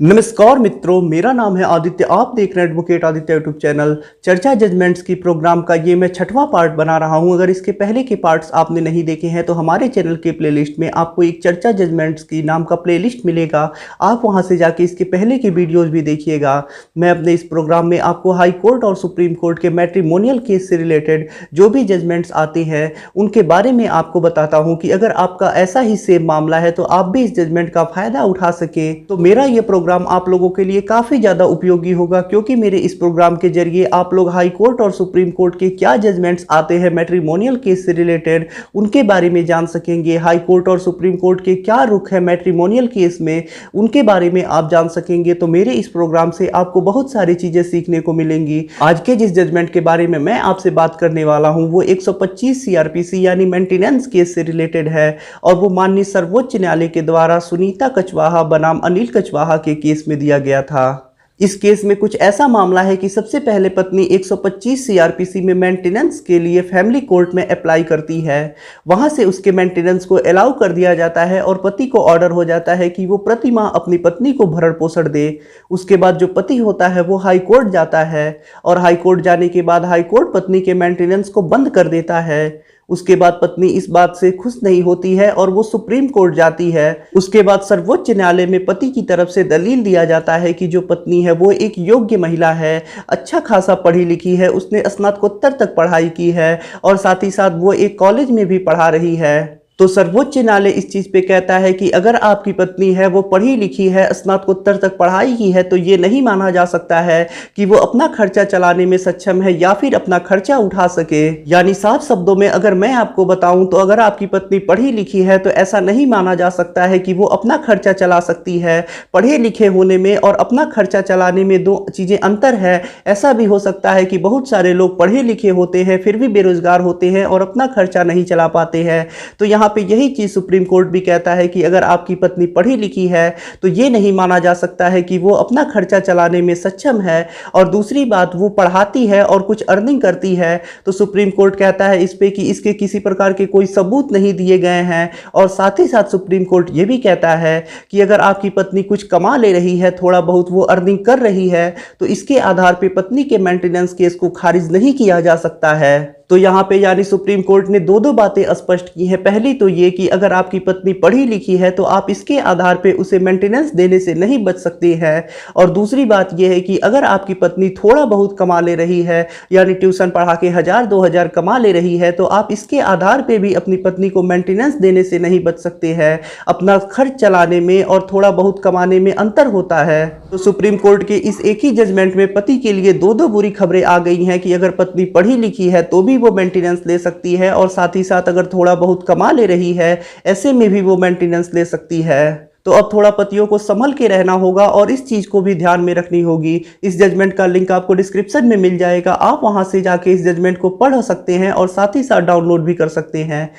नमस्कार मित्रों, मेरा नाम है आदित्य। आप देख रहे हैं एडवोकेट आदित्य यूट्यूब चैनल। चर्चा जजमेंट्स की प्रोग्राम का ये मैं छठवां पार्ट बना रहा हूं। अगर इसके पहले के पार्ट्स आपने नहीं देखे हैं तो हमारे चैनल के प्लेलिस्ट में आपको एक चर्चा जजमेंट्स की नाम का प्लेलिस्ट मिलेगा। आप वहां से जाके इसके पहले की वीडियोज़ भी देखिएगा। मैं अपने इस प्रोग्राम में आपको हाई कोर्ट और सुप्रीम कोर्ट के मैट्रिमोनियल केस से रिलेटेड जो भी जजमेंट्स आते हैं उनके बारे में आपको बताता हूँ कि अगर आपका ऐसा ही सेम मामला है तो आप भी इस जजमेंट का फ़ायदा उठा सके। तो मेरा ये प्रोग्राम आप लोगों के लिए काफी ज्यादा उपयोगी होगा, क्योंकि मेरे इस प्रोग्राम के जरिए आप लोग हाई कोर्ट और सुप्रीम कोर्ट के क्या जजमेंट्स आते हैं मैट्रिमोनियल केस से रिलेटेड उनके बारे में जान सकेंगे। हाई कोर्ट और सुप्रीम कोर्ट के क्या रुख है मैट्रिमोनियल केस में उनके बारे में आप जान सकेंगे। तो मेरे इस प्रोग्राम से आपको बहुत सारी चीजें सीखने को मिलेंगी। आज के जिस जजमेंट के बारे में मैं आपसे बात करने वाला हूं वो 125 सीआरपीसी यानी मेंटेनेंस केस से रिलेटेड है, और वो माननीय सर्वोच्च न्यायालय के द्वारा सुनीता कछवाहा बनाम अनिल कछवाहा के केस में दिया गया था। इस केस में कुछ ऐसा मामला है कि सबसे पहले पत्नी 125 सीआरपीसी में मेंटेनेंस के लिए फैमिली कोर्ट में अप्लाई करती है। वहां से उसके मेंटेनेंस को अलाउ कर दिया जाता है और पति को ऑर्डर हो जाता है कि वो प्रति माह अपनी पत्नी को भरण पोषण दे। उसके बाद जो पति होता है वो हाई कोर्ट जाता है, और हाई कोर्ट जाने के बाद हाई कोर्ट पत्नी के मेंटेनेंस को बंद कर देता है। उसके बाद पत्नी इस बात से खुश नहीं होती है और वो सुप्रीम कोर्ट जाती है। उसके बाद सर्वोच्च न्यायालय में पति की तरफ से दलील दिया जाता है कि जो पत्नी है वो एक योग्य महिला है, अच्छा खासा पढ़ी लिखी है, उसने स्नातकोत्तर तक पढ़ाई की है और साथ ही साथ वो एक कॉलेज में भी पढ़ा रही है। तो सर्वोच्च न्यायालय इस चीज पे कहता है कि अगर आपकी पत्नी है वो पढ़ी लिखी है, स्नातकोत्तर तक पढ़ाई की है, तो ये नहीं माना जा सकता है कि वो अपना खर्चा चलाने में सक्षम है या फिर अपना खर्चा उठा सके। यानी साफ शब्दों में अगर मैं आपको बताऊं तो अगर आपकी पत्नी पढ़ी लिखी है तो ऐसा नहीं माना जा सकता है कि वो अपना खर्चा चला सकती है। पढ़े लिखे होने में और अपना खर्चा चलाने में दो चीजें अंतर है। ऐसा भी हो सकता है कि बहुत सारे लोग पढ़े लिखे होते हैं फिर भी बेरोजगार होते हैं और अपना खर्चा नहीं चला पाते हैं। तो यहाँ पे यही चीज सुप्रीम कोर्ट भी कहता है कि अगर आपकी पत्नी पढ़ी लिखी है तो ये नहीं माना जा सकता है कि वो अपना खर्चा चलाने में सक्षम है। और दूसरी बात, वो पढ़ाती है और कुछ अर्निंग करती है, तो सुप्रीम कोर्ट कहता है इस पे कि इसके किसी प्रकार के कोई सबूत नहीं दिए गए हैं। और साथ ही साथ सुप्रीम कोर्ट ये भी कहता है कि अगर आपकी पत्नी कुछ कमा ले रही है, थोड़ा बहुत वो अर्निंग कर रही है, तो इसके आधार पर पत्नी के मेंटेनेंस केस को खारिज नहीं किया जा सकता है। तो यहाँ पे यानी सुप्रीम कोर्ट ने दो बातें स्पष्ट की हैं। पहली तो ये कि अगर आपकी पत्नी पढ़ी लिखी है तो आप इसके आधार पे उसे मेंटेनेंस देने से नहीं बच सकते हैं। और दूसरी बात ये है कि अगर आपकी पत्नी थोड़ा बहुत कमा ले रही है, यानी ट्यूशन पढ़ा के 1000-2000 कमा ले रही है, तो आप इसके आधार पे भी अपनी पत्नी को मेंटेनेंस देने से नहीं बच सकते हैं। अपना खर्च चलाने में और थोड़ा बहुत कमाने में अंतर होता है। तो सुप्रीम कोर्ट के इस एक ही जजमेंट में पति के लिए दो बुरी खबरें आ गई हैं कि अगर पत्नी पढ़ी लिखी है तो भी वो मेंटेनेंस ले सकती है, और साथ ही साथ अगर थोड़ा बहुत कमा ले रही है ऐसे में भी वो मेंटेनेंस ले सकती है। तो अब थोड़ा पतियों को संभल के रहना होगा और इस चीज को भी ध्यान में रखनी होगी। इस जजमेंट का लिंक आपको डिस्क्रिप्शन में मिल जाएगा, आप वहां से जाके इस जजमेंट को पढ़ सकते हैं और साथ ही साथ डाउनलोड भी कर सकते हैं।